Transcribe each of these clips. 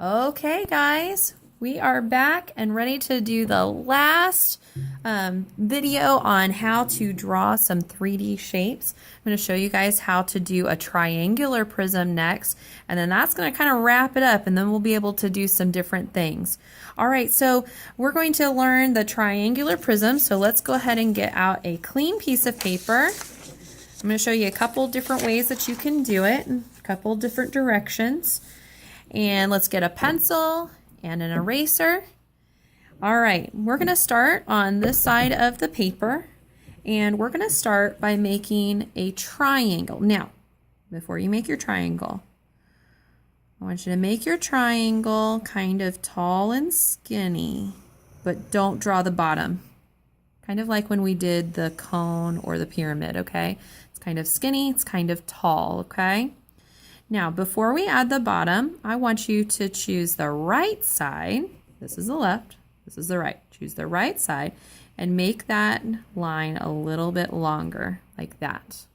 Okay, guys, we are back and ready to do the last video on how to draw some 3D shapes. I'm going to show you guys how to do a triangular prism next, and then that's going to kind of wrap it up, and then we'll be able to do some different things. All right, so we're going to learn the triangular prism, so let's go ahead and get out a clean piece of paper. I'm going to show you a couple different ways that you can do it, a couple different directions. And let's get a pencil and an eraser. All right, we're going to start on this side of the paper, and we're going to start by making a triangle. Now, before you make your triangle, I want you to make your triangle kind of tall and skinny, but don't draw the bottom. Kind of like when we did the cone or the pyramid, okay? It's kind of skinny, it's kind of tall, okay? Now, before we add the bottom, I want you to choose the right side. This is the left, this is the right. Choose the right side and make that line a little bit longer, like that.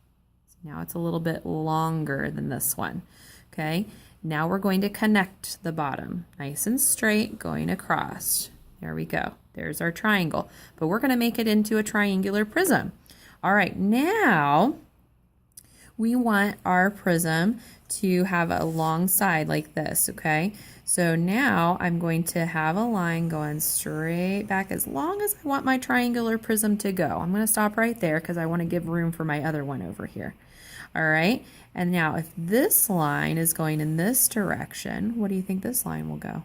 So now it's a little bit longer than this one, okay? Now we're going to connect the bottom, nice and straight, going across. There we go. There's our triangle. But we're going to make it into a triangular prism. All right, now we want our prism to have a long side like this, okay? So now I'm going to have a line going straight back as long as I want my triangular prism to go. I'm going to stop right there because I want to give room for my other one over here. All right, and now if this line is going in this direction, what do you think this line will go?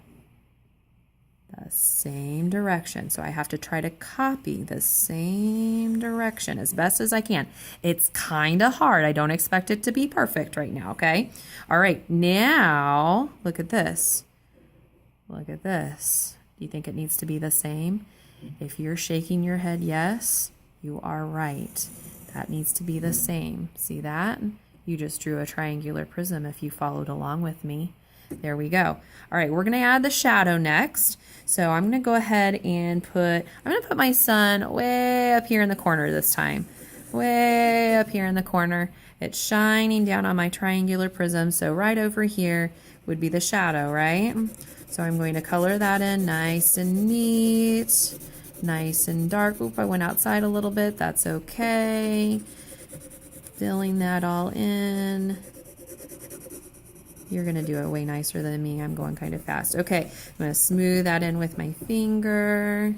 The same direction. So I have to try to copy the same direction as best as I can. It's kind of hard. I don't expect it to be perfect right now, okay? All right, now look at this. Look at this. Do you think it needs to be the same? If you're shaking your head yes, you are right. That needs to be the same. See that? You just drew a triangular prism if you followed along with me. There we go. All right, we're going to add the shadow next. So I'm going to go ahead and I'm going to put my sun way up here in the corner this time. Way up here in the corner. It's shining down on my triangular prism. So right over here would be the shadow, right? So I'm going to color that in nice and neat, nice and dark. Oop, I went outside a little bit. That's okay. Filling that all in. You're going to do it way nicer than me. I'm going kind of fast. Okay, I'm going to smooth that in with my finger.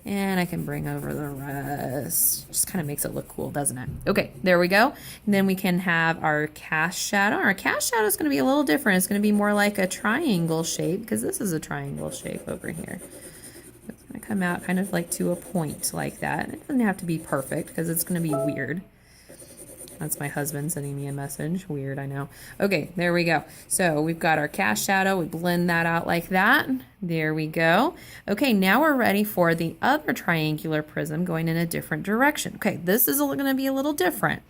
And I can bring over the rest. Just kind of makes it look cool, doesn't it? Okay, there we go. And then we can have our cast shadow. Our cast shadow is going to be a little different. It's going to be more like a triangle shape because this is a triangle shape over here. It's going to come out kind of like to a point like that. It doesn't have to be perfect because it's going to be weird. That's my husband sending me a message. Weird, I know. Okay, there we go. So we've got our cast shadow. We blend that out like that. There we go. Okay, now we're ready for the other triangular prism going in a different direction. Okay, this is going to be a little different.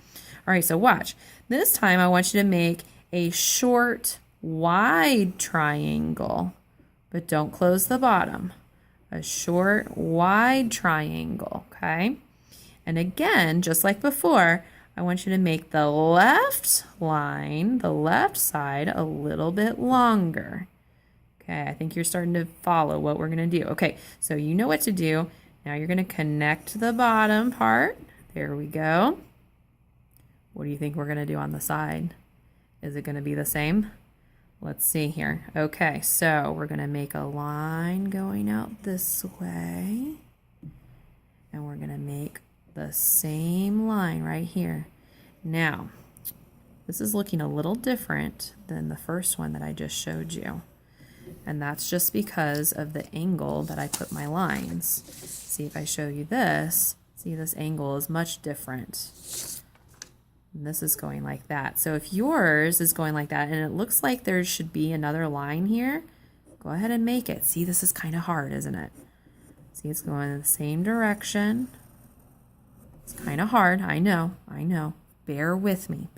All right, so watch. This time I want you to make a short, wide triangle, but don't close the bottom. A short, wide triangle, okay? And again, just like before, I want you to make the left line, the left side, a little bit longer. Okay, I think you're starting to follow what we're going to do. Okay, so you know what to do. Now you're going to connect the bottom part. There we go. What do you think we're going to do on the side? Is it going to be the same? Let's see here. Okay, so we're going to make a line going out this way. And we're going to make the same line right here. Now, this is looking a little different than the first one that I just showed you. And that's just because of the angle that I put my lines. See, if I show you this, see, this angle is much different. And this is going like that. So if yours is going like that and it looks like there should be another line here, go ahead and make it. See, this is kind of hard, isn't it? See, it's going in the same direction. It's kind of hard. I know. Bear with me.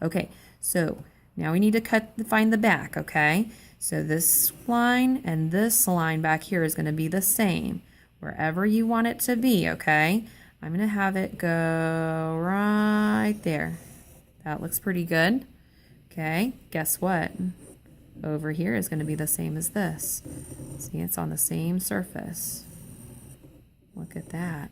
Okay, so now we need to find the back, okay? So this line and this line back here is going to be the same wherever you want it to be, okay? I'm going to have it go right there. That looks pretty good. Okay, guess what? over here is going to be the same as this. See, it's on the same surface. Look at that.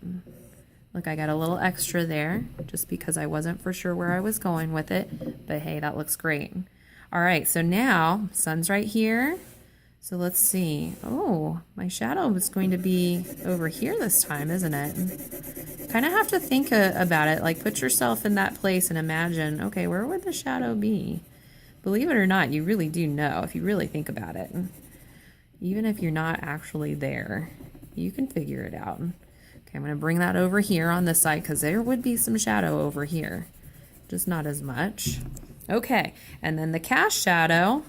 Look, I got a little extra there just because I wasn't for sure where I was going with it. But hey, that looks great. All right, so now sun's right here. So let's see. Oh, my shadow is going to be over here this time, isn't it? Kind of have to think about it. Like, put yourself in that place and imagine, okay, where would the shadow be? Believe it or not, you really do know if you really think about it. Even if you're not actually there, you can figure it out. Okay, I'm going to bring that over here on this side because there would be some shadow over here, just not as much. Okay, and then the cast shadow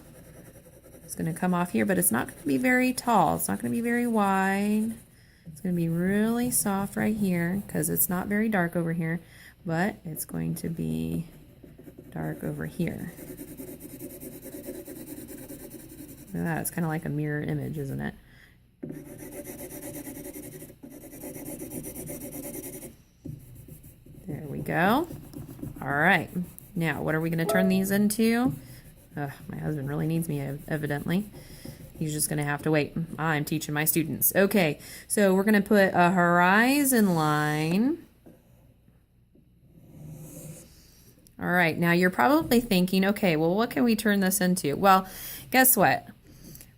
is going to come off here, but it's not going to be very tall. It's not going to be very wide. It's going to be really soft right here because it's not very dark over here, but it's going to be dark over here. Look at that. It's kind of like a mirror image, isn't it? There we go. All right. Now, what are we going to turn these into? My husband really needs me, evidently. He's just going to have to wait. I'm teaching my students. Okay, so we're going to put a horizon line. All right, now you're probably thinking, okay, well, what can we turn this into? Well, guess what?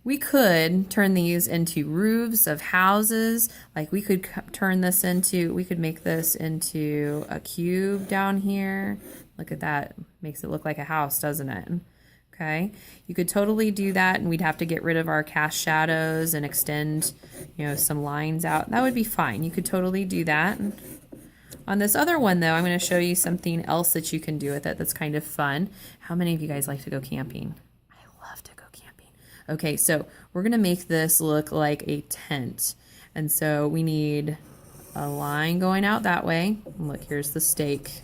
We could turn these into roofs of houses. Like we could turn this into, we could make this into a cube down here. Look at that. Makes it look like a house, doesn't it? Okay. You could totally do that, and we'd have to get rid of our cast shadows and extend, some lines out. That would be fine. You could totally do that. On this other one, though, I'm going to show you something else that you can do with it that's kind of fun. How many of you guys like to go camping? I love to go camping. Okay, so we're going to make this look like a tent. And so we need a line going out that way. Look, here's the stake.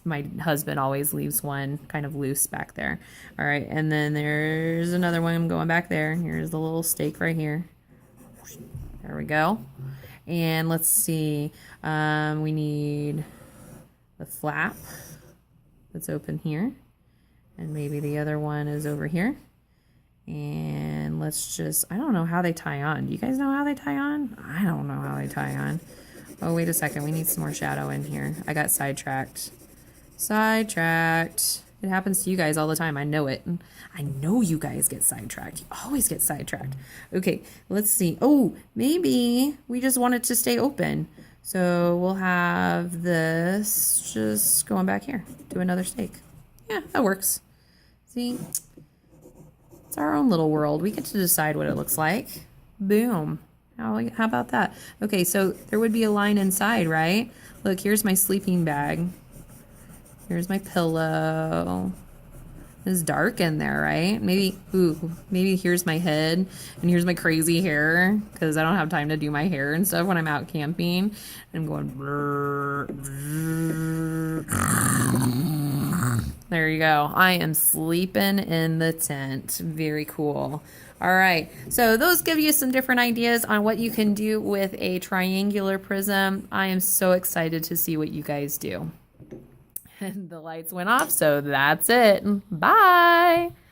My husband always leaves one kind of loose back there. All right, and then there's another one going back there. Here's the little stake right here. There we go. And let's see, we need the flap that's open here. And maybe the other one is over here. And let's just, I don't know how they tie on. Do you guys know how they tie on? I don't know how they tie on. Oh, wait a second. We need some more shadow in here. I got sidetracked. Sidetracked. It happens to you guys all the time. I know it. I know you guys get sidetracked. You always get sidetracked. Okay, let's see. Oh, maybe we just want it to stay open. So we'll have this just going back here to another stake. Yeah, that works. See? It's our own little world. We get to decide what it looks like. Boom. How about that? Okay, so there would be a line inside, right? Look, here's my sleeping bag. Here's my pillow. It's dark in there, right? Maybe here's my head, and here's my crazy hair, because I don't have time to do my hair and stuff when I'm out camping. I'm going brrr, brrr. There you go. I am sleeping in the tent. Very cool. All right, so those give you some different ideas on what you can do with a triangular prism. I am so excited to see what you guys do. And the lights went off, so that's it. Bye.